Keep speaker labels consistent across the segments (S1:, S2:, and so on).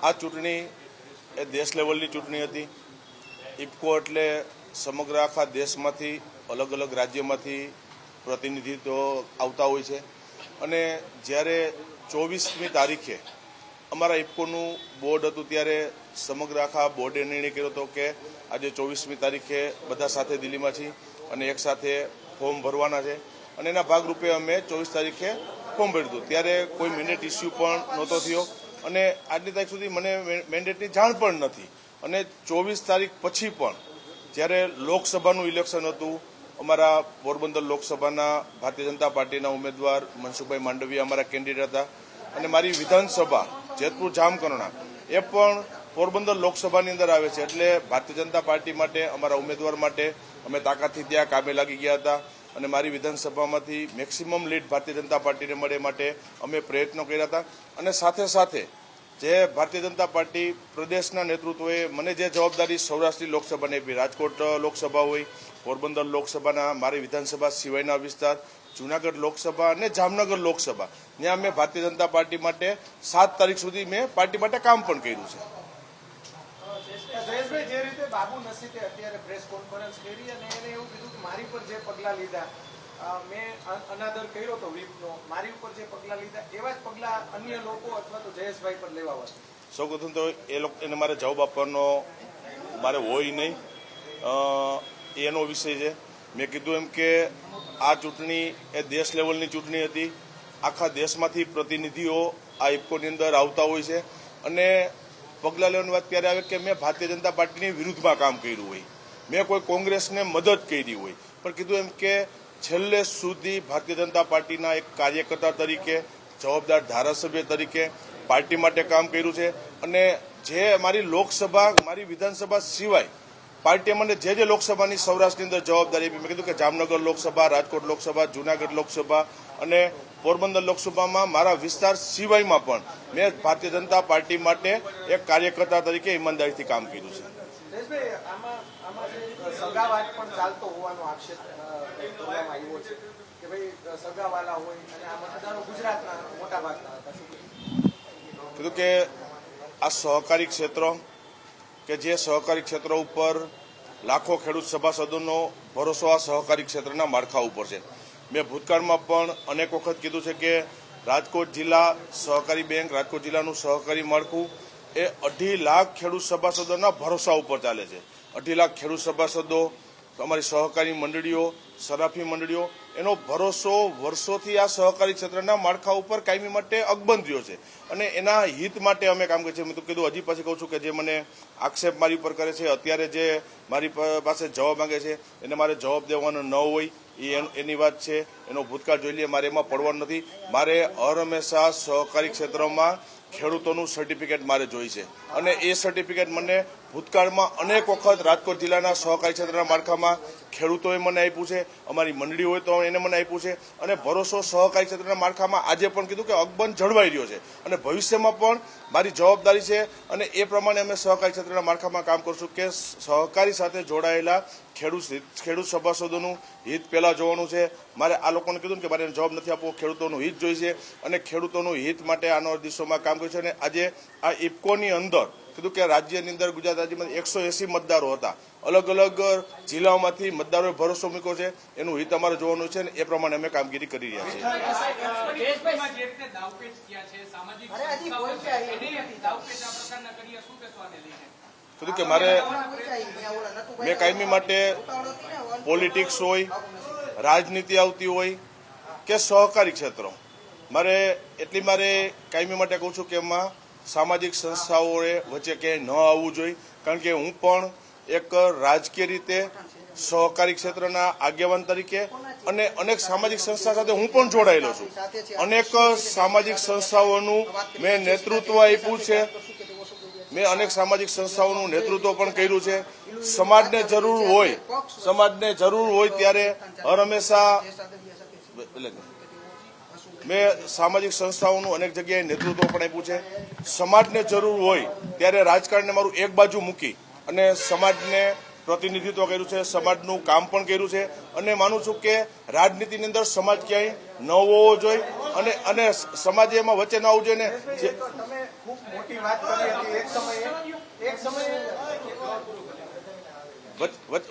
S1: આ ચૂંટણી એ દેશ લેવલની ચૂંટણી હતી। ઇફકો એટલે સમગ્ર આખા દેશમાંથી અલગ અલગ રાજ્યમાંથી પ્રતિનિધિત્વ આવતા હોય છે અને જ્યારે 24મી તારીખે અમારા ઇફકોનું બોર્ડ હતું ત્યારે સમગ્ર આખા બોર્ડે નિર્ણય કર્યો હતો કે આજે 24મી તારીખે બધા સાથે દિલ્હીમાં છીએ અને એક સાથે ફોર્મ ભરવાના છે અને એના ભાગરૂપે અમે 24 તારીખે ફોર્મ ભર્યું હતું। ત્યારે કોઈ મેન્ડેટ ઇસ્યુ પણ નહોતો થયો અને આજની તારીખ સુધી મને મેન્ડેટની જાણ પણ નથી અને 24 તારીખ પછી પણ જ્યારે લોકસભાનું ઇલેક્શન હતું, અમારા પોરબંદર લોકસભાના ભારતીય જનતા પાર્ટીના ઉમેદવાર મનસુખભાઈ માંડવીયા અમારા કેન્ડિડેટ હતા અને મારી વિધાનસભા જેતપુર જામકરણા એ પણ પોરબંદર લોકસભાની અંદર આવે છે એટલે ભારતીય જનતા પાર્ટી માટે અમારા ઉમેદવાર માટે અમે તાકાતથી ત્યાં કામે લાગી ગયા હતા અને મારી વિધાનસભામાંથી મેક્સિમમ લીડ ભારતીય જનતા પાર્ટીને મળે માટે અમે પ્રયત્નો કર્યા હતા અને સાથે સાથે જે ભારતીય જનતા પાર્ટી પ્રદેશના નેતૃત્વએ મને જે જવાબદારી સૌરાષ્ટ્રની લોકસભાને આપી, રાજકોટ લોકસભા હોય, પોરબંદર લોકસભાના મારી વિધાનસભા સિવાયના વિસ્તાર, જૂનાગઢ લોકસભા અને જામનગર લોકસભા ત્યાં મેં ભારતીય જનતા પાર્ટી માટે 7 તારીખ સુધી મેં પાર્ટી માટે કામ પણ કર્યું છે।
S2: જયેશભાઈ, જે રીતે બાબુ નસીતે અત્યારે પ્રેસ કોન્ફરન્સ કરી અને એને એવું કીધું કે મારી પર જે પગલાં લીધા, મેં અનાદર કર્યો તો વ્હીપનો, મારી ઉપર જે પગલાં લીધા એવા જ પગલાં અન્ય લોકો અથવા તો જયેશભાઈ પર લેવા હોય।
S1: સૌ પ્રથમ તો એને મારે જવાબ આપવાનો મારે હોય નહીં, એનો વિષય છે। મેં કીધું એમ કે આ ચૂંટણી એ દેશ લેવલની ચૂંટણી હતી। આખા દેશમાંથી પ્રતિનિધિઓ આ ઇફકોની અંદર આવતા હોય છે અને પગલાં લેવાની વાત ત્યારે આવે કે મેં ભારતીય જનતા પાર્ટીની વિરુદ્ધમાં કામ કર્યું હોય, મેં કોઈ કોંગ્રેસને મદદ કરી હોય, પણ કીધું એમ કે છેલ્લે સુધી ભારતીય જનતા પાર્ટીના એક કાર્યકર્તા તરીકે, જવાબદાર ધારાસભ્ય તરીકે પાર્ટી માટે કામ કર્યું છે અને જે મારી લોકસભા, મારી વિધાનસભા સિવાય પાર્ટીએ મને જે લોકસભાની સૌરાષ્ટ્રની અંદર જવાબદારી આપી, મેં કીધું કે જામનગર લોકસભા, રાજકોટ લોકસભા, જૂનાગઢ લોકસભા અને પોરબંદર લોકસભામાં મારા વિસ્તાર સિવાયમાં પણ મેં ભારતીય જનતા પાર્ટી માટે એક કાર્યકર્તા તરીકે ઈમાનદારીથી કામ કર્યું છે।
S2: સગાવાદ પણ ચાલતો હોવાનો આક્ષેપ કરવામાં આવ્યો છે કે ભાઈ સગાવાલા હોય અને આ મતદારો ગુજરાતના મોટા ભાગના હતા, શું
S1: કીધું કે આ સહકારી ક્ષેત્રો કે જે સહકારી ક્ષેત્રો ઉપર લાખો ખેડૂત સભાસદોનો ભરોસો આ સહકારી ક્ષેત્રના માળખા ઉપર છે। મેં ભૂતકાળમાં પણ અનેક વખત કીધું છે કે રાજકોટ જિલ્લા સહકારી બેંક, રાજકોટ જિલ્લાનું સહકારી માળખું એ 2.5 લાખ ખેડૂત સભાસદોના ભરોસા ઉપર ચાલે છે। 2.5 લાખ ખેડૂત સભાસદો, અમારી સહકારી મંડળીઓ, સરાફી મંડળીઓ, એનો ભરોસો વર્ષોથી આ સહકારી ક્ષેત્રના માળખા ઉપર કાયમી માટે અકબંધ રહ્યો છે અને એના હિત માટે અમે કામ કરીએ છીએ। મેં તો કીધું, હજી પાછી કહું છું કે જે મને આક્ષેપ મારી ઉપર કરે છે, અત્યારે જે મારી પાસે જવાબ માંગે છે એને મારે જવાબ દેવાનો ન હોય એની વાત છે, એનો ભૂતકાળ જોઈ લઈએ, મારે એમાં પડવાનું નથી। મારે હર હંમેશા સહકારી ક્ષેત્રમાં ખેડૂતોનું સર્ટિફિકેટ મારે જોઈ છે અને એ સર્ટિફિકેટ મને ભૂતકાળમાં અનેક વખત રાજકોટ જિલ્લાના સહકારી ક્ષેત્રના માળખામાં ખેડૂતોએ મને આપ્યું છે, અમારી મંડળી હોય તો એને મને આપ્યું છે અને ભરોસો સહકારી ક્ષેત્રના માળખામાં આજે પણ કીધું કે અકબંધ જળવાઈ રહ્યો છે અને ભવિષ્યમાં પણ મારી જવાબદારી છે અને એ પ્રમાણે અમે સહકારી ક્ષેત્રના માળખામાં કામ કરશું કે સહકારી સાથે જોડાયેલા ખેડૂત સભાસદોનું હિત પહેલા જોવાનું છે। મારે આ લોકોને કીધું કે મારે જવાબ નથી આપવો, ખેડૂતોનું હિત જોઈશે અને ખેડૂતોનું હિત માટે આનો દિવસોમાં કામ કર્યું છે અને આજે આ ઇફકોની અંદર કીધું કે રાજ્યની અંદર, ગુજરાત રાજ્યમાં 180 મતદારો હતા, અલગ અલગ જિલ્લાઓમાંથી મતદારોએ ભરોસો મૂક્યો છે, એનું હિત અમારે જોવાનું છે અને એ પ્રમાણે અમે કામગીરી કરી રહ્યા છીએ। કીધું કે મારે મેં કાયમી માટે પોલિટિક્સ હોય, રાજનીતિ આવતી હોય કે સહકારી ક્ષેત્રો, મારે કાયમી માટે કહું છું કે એમાં સામાજિક સંસ્થાઓએ વચ્ચે ક્યાંય ન આવવું જોઈએ, કારણ કે હું પણ એક રાજકીય રીતે સહકારી ક્ષેત્રના આગેવાન તરીકે અને અનેક સામાજિક સંસ્થા સાથે હું પણ જોડાયેલો છું। અનેક સામાજિક સંસ્થાઓનું મેં નેતૃત્વ આપ્યું છે, મેં અનેક સામાજિક સંસ્થાઓનું નેતૃત્વ પણ કર્યું છે। સમાજને જરૂર હોય ત્યારે હર હંમેશા મેં સામાજિક સંસ્થાઓનું અનેક જગ્યાએ નેતૃત્વ પણ આપ્યું છે। સમાજને જરૂર હોય ત્યારે રાજકારણને મારું એક બાજુ મૂકી અને સમાજને પ્રતિનિધિત્વ કર્યું છે, સમાજનું કામ પણ કર્યું છે અને માનું છું કે રાજનીતિની અંદર સમાજ ક્યાંય ન હોવો જોઈએ અને સમાજે એમાં વચ્ચે ન આવવું જોઈએ ને।
S2: ખૂબ મોટી વાત કરી હતી. એક સમયે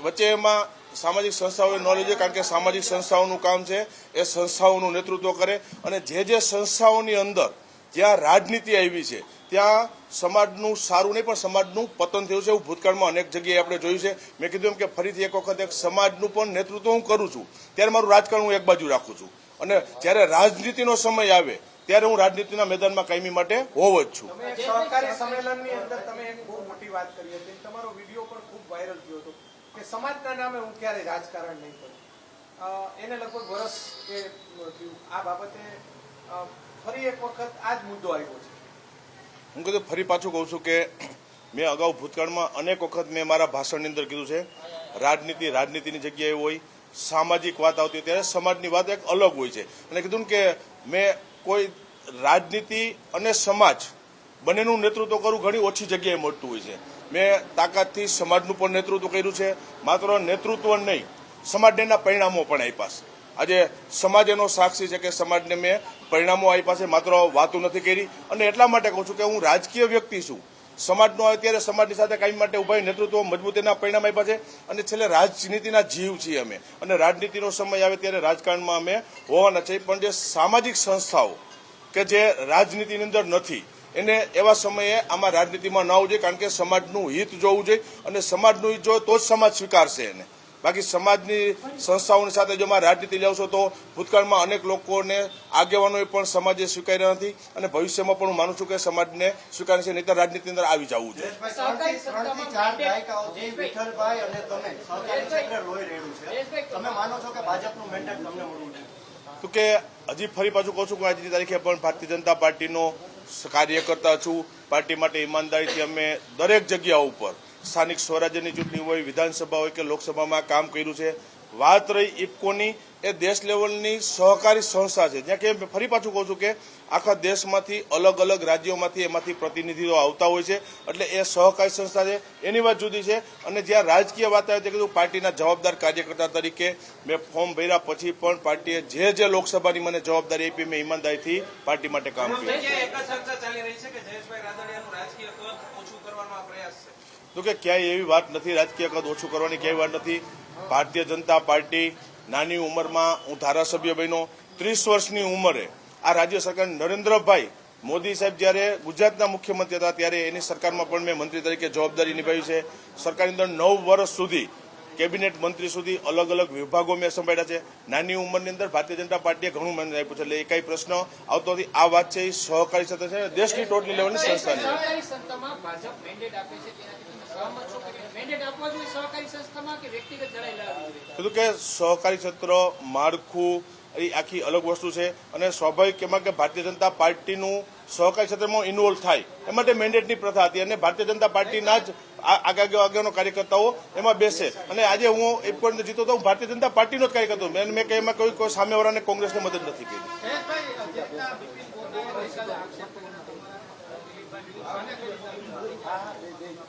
S1: વચ્ચે એમાં સામાજિક સંસ્થાઓએ નોલેજ છે, કારણ કે સામાજિક સંસ્થાઓનું કામ છે એ સંસ્થાઓનું નેતૃત્વ કરે, અને જે સંસ્થાઓની અંદર જ્યાં રાજનીતિ આવી છે ત્યાં સમાજનું સારું નહીં પણ સમાજનું પતન થયું છે. એવું ભૂતકાળમાં અનેક જગ્યાએ આપણે જોયું છે. મેં કીધું એમ કે ફરીથી એક વખત એક સમાજનું પણ નેતૃત્વ હું કરું છું, ત્યારે મારું રાજકારણ હું એક બાજુ રાખું છું, અને જ્યારે રાજનીતિનો સમય આવે ત્યારે હું રાજનીતિના મેદાનમાં કાયમી માટે હોવ જ છું.
S2: તમે સહકારી સંમેલનની અંદર તમે એક બહુ મોટી વાત કરી હતી. તમારો વિડીયો પણ ખૂબ વાયરલ થયો હતો કે સમાજના નામે હું ક્યારેય રાજકારણ નહીં કરું. એને લગભગ વર્ષ કે થયું. આ બાબતે ફરી એક વખત આ જ મુદ્દો આવ્યો છે.
S1: હું કીધું ફરી પાછું કહું છું કે મેં અગાઉ ભૂતકાળમાં અનેક વખત મેં મારા ભાષણની અંદર કીધું છે, રાજનીતિની જગ્યાએ હોય, સામાજિક વાત આવતી હોય ત્યારે સમાજની વાત એક અલગ હોય છે. અને કીધું કે મેં કોઈ રાજનીતિ અને સમાજ બંનેનું નેતૃત્વ કરવું ઘણી ઓછી જગ્યાએ મળતું હોય છે. મેં તાકાતથી સમાજનું પણ નેતૃત્વ કર્યું છે. માત્ર નેતૃત્વ નહીં, સમાજના પરિણામો પણ આપ્યા છે. આજે સમાજ એનો સાક્ષી છે કે સમાજને મેં પરિણામો આપ્યા છે, માત્ર વાતો નથી કરી. અને એટલા માટે કહું છું કે હું રાજકીય વ્યક્તિ છું. સમાજનો આવે ત્યારે સમાજની સાથે કાયમ માટે ઉભા નેતૃત્વ મજબૂતીના પરિણામ આપ્યા છે, અને છેલ્લે રાજનીતિના જીવ છીએ અમે, અને રાજનીતિનો સમય આવે ત્યારે રાજકારણમાં અમે હોવાના છે. પણ જે સામાજિક સંસ્થાઓ કે જે રાજનીતિની અંદર નથી એને એવા સમયે આમાં રાજનીતિમાં ન આવવું જોઈએ, કારણ કે સમાજનું હિત જોવું જોઈએ, અને સમાજનું હિત જોવે તો જ સમાજ સ્વીકારશે એને. બાકી સમાજની સંસ્થાઓની સાથે જો રાજનીતિ લાવશો તો ભૂતકાળમાં અનેક લોકોને આગેવાનોએ પણ સમાજે સ્વીકાર્યા નથી, અને ભવિષ્યમાં પણ હું માનું છું કે સમાજને સ્વીકારશે, નહીંતર રાજનીતિ અંદર આવી જવું જોઈએ. તો કે હજી ફરી પાછું કહું છું કે આજની તારીખે પણ ભારતીય જનતા પાર્ટીનો કાર્યકર્તા છું. પાર્ટી માટે ઈમાનદારીથી અમે દરેક જગ્યાઓ ઉપર સ્થાનિક સ્વરાજ્યની ચૂંટણી હોય, વિધાનસભા હોય કે લોકસભામાં કામ કર્યું છે. વાત રહી ઇફકોની, એ દેશ લેવલની સહકારી સંસ્થા છે, જ્યાં કે ફરી પાછું કહું છું કે આખા દેશમાંથી અલગ અલગ રાજ્યોમાંથી એમાંથી પ્રતિનિધિઓ આવતા હોય છે, એટલે એ સહકારી સંસ્થા છે. એની વાત જુદી છે. અને જ્યાં રાજકીય વાત આવે તે કીધું પાર્ટીના જવાબદાર કાર્યકર્તા તરીકે મેં ફોર્મ ભર્યા પછી પણ પાર્ટીએ જે લોકસભાની મને જવાબદારી આપી મેં ઈમાનદારીથી પાર્ટી માટે કામ કર્યું. તો કે ક્યાંય એવી વાત નથી, રાજકીય કદ ઓછું કરવાની ક્યાંય વાત નથી. ભારતીય જનતા પાર્ટી નાની ઉંમરમાં હું ધારાસભ્ય બન્યો, 30 વર્ષની ઉંમરે આ રાજ્ય સરકાર નરેન્દ્રભાઈ મોદી સાહેબ જ્યારે ગુજરાતના મુખ્યમંત્રી હતા ત્યારે એની સરકારમાં પણ મેં મંત્રી તરીકે જવાબદારી નિભાવી છે. સરકારની અંદર 9 વર્ષ સુધી કેબિનેટ મંત્રી સુધી અલગ અલગ વિભાગો મેં સંભાળ્યા છે. નાની ઉંમરની અંદર ભારતીય જનતા પાર્ટીએ ઘણું મને આપ્યું છે, એટલે એ કઈ પ્રશ્ન આવતો નથી. આ વાત છે એ સહકારી ક્ષેત્ર છે, દેશની ટોટલી લેવલની સંસ્થાની કીધું કે સહકારી ક્ષેત્ર માળખું એ આખી અલગ વસ્તુ છે, અને સ્વાભાવિક એમાં કે ભારતીય જનતા પાર્ટીનું સહકારી ક્ષેત્રમાં ઇન્વોલ્વ થાય એ માટે મેન્ડેટની પ્રથા હતી, અને ભારતીય જનતા પાર્ટીના જ આગળનો કાર્યકર્તાઓ એમાં બેસે. અને આજે હું એક પોઈન્ટ જીતો તો હું ભારતીય જનતા પાર્ટીનો જ કાર્યકર્તો, મેં એમાં કોઈ સામેવાળાને કોંગ્રેસને મદદ નથી કરી.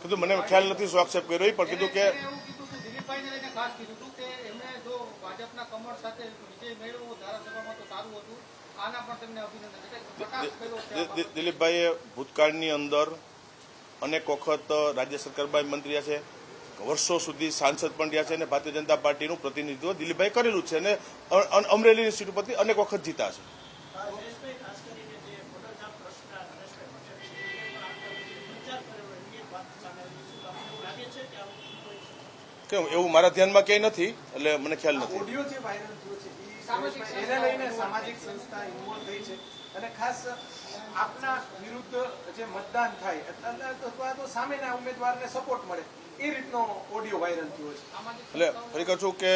S1: કીધું મને ખ્યાલ નથી શું આક્ષેપ કર્યો, પણ કીધું કે દિલીપભાઈએ ભૂતકાળની અંદર અનેક વખત રાજ્ય સરકારમાં મંત્રી છે, વર્ષો સુધી સાંસદ પણ રહ્યા છે, અને ભારતીય જનતા પાર્ટીનું પ્રતિનિધિત્વ દિલીપભાઈ કરેલું છે, અને અમરેલીની સીટ ઉપરથી અનેક વખત જીતા છે. કેમ એવું મારા ધ્યાનમાં ક્યાંય નથી, એટલે મને ખ્યાલ નથી.
S2: ઓડિયો જે વાયરલ થયો છે એને લઈને સામાજિક સંસ્થા ઇન્વોલ્વ થઈ છે, અને ખાસ આપના વિરુદ્ધ જે મતદાન થાય અથવા તો સામેના ઉમેદવારને સપોર્ટ મળે એ રીતનો ઓડિયો વાયરલ થયો છે.
S1: એટલે ફરી કહું છું કે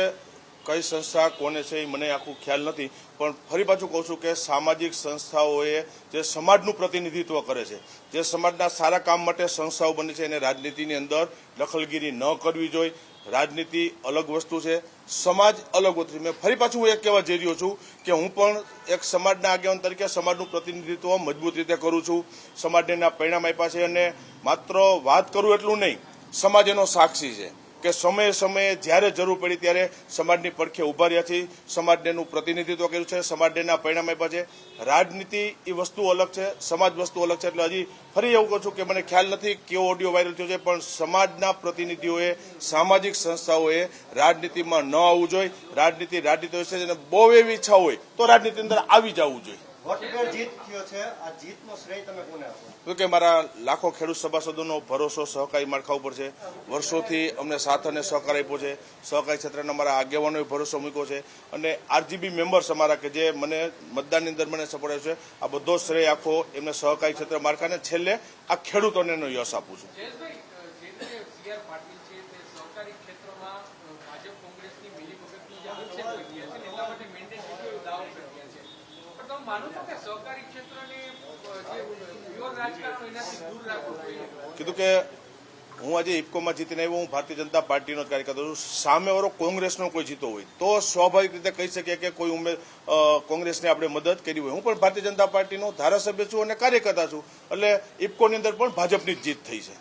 S1: કઈ સંસ્થા કોને છે એ મને આખું ખ્યાલ નથી, પણ ફરી પાછું કહું છું કે સામાજિક સંસ્થાઓએ જે સમાજનું પ્રતિનિધિત્વ કરે છે, જે સમાજના સારા કામ માટે સંસ્થાઓ બને છે, એને રાજનીતિની અંદર દખલગીરી ન કરવી જોઈએ. રાજનીતિ અલગ વસ્તુ છે, સમાજ અલગ વસ્તુ છે. મેં ફરી પાછું હું એક કહેવા જઈ રહ્યો છું કે હું પણ એક સમાજના આગેવાન તરીકે સમાજનું પ્રતિનિધિત્વ મજબૂત રીતે કરું છું. સમાજને પરિણામ આપ્યા છે, અને માત્ર વાત કરું એટલું નહીં, સમાજ એનો સાક્ષી છે કે સમયે સમયે જ્યારે જરૂર પડી ત્યારે સમાજની પડખે ઉભા રહ્યા છીએ, સમાજનું પ્રતિનિધિત્વ કર્યું છે, સમાજના પરિણામ આપ્યા છે. રાજનીતિ એ વસ્તુ અલગ છે, સમાજ વસ્તુ અલગ છે. એટલે હજી ફરી એવું કહું છું કે મને ખ્યાલ નથી કેવો ઓડિયો વાયરલ થયો છે, પણ સમાજના પ્રતિનિધિઓએ, સામાજિક સંસ્થાઓએ રાજનીતિમાં ન આવવું જોઈએ. રાજનીતિ હોય છે અને બહુ એવી ઈચ્છા હોય તો રાજનીતિ અંદર આવી જવું જોઈએ.
S3: વોટગઢ જીત થયો છે, આ જીતનો શ્રેય તમે કોને આપો?
S1: તો કે મારા લાખો ખેડૂત સભાસદોનો ભરોસો સહકારી માળખા ઉપર છે. વર્ષોથી અમને સાથ અને સહકાર આપ્યો છે. સહકારી ક્ષેત્રના મારા આગેવાનોએ ભરોસો મૂક્યો છે અને આરજીબી મેમ્બર્સ અમારા કે જે મને મતદાનની અંદર મને સપોર્ટ આપ્યો છે, આ બધો શ્રેય આખો એમને સહકારી ક્ષેત્ર માળખાને છેલ્લે આ ખેડૂતોને એનો યશ આપું છું.
S4: જયેશભાઈ, જે રીતે CR પાટીલ છે તે સહકારી ક્ષેત્રમાં ભાજપ કોંગ્રેસની મિલીભગતની જે આક્ષેપ કરી રહ્યા છે એટલા માટે મેન્ડેટ લીધો દાવો કરી રહ્યા છે, પણ તમે માનો છો કે સહકારી ક્ષેત્રને જે પ્યોર રાજકારણ એનાથી દૂર રાખવું જોઈએ?
S1: કીધું કે હું આજે ઇફકોમાં જીતીને આવ્યો, હું ભારતીય જનતા પાર્ટીનો જ કાર્યકર્તા છું. સામેવાળો કોંગ્રેસનો કોઈ જીતો હોય તો સ્વાભાવિક રીતે કહી શકીએ કે કોઈ કોંગ્રેસને આપણે મદદ કરી હોય. હું પણ ભારતીય જનતા પાર્ટીનો ધારાસભ્ય છું અને કાર્યકર્તા છું, એટલે ઇફકોની અંદર પણ ભાજપની જ જીત થઈ છે.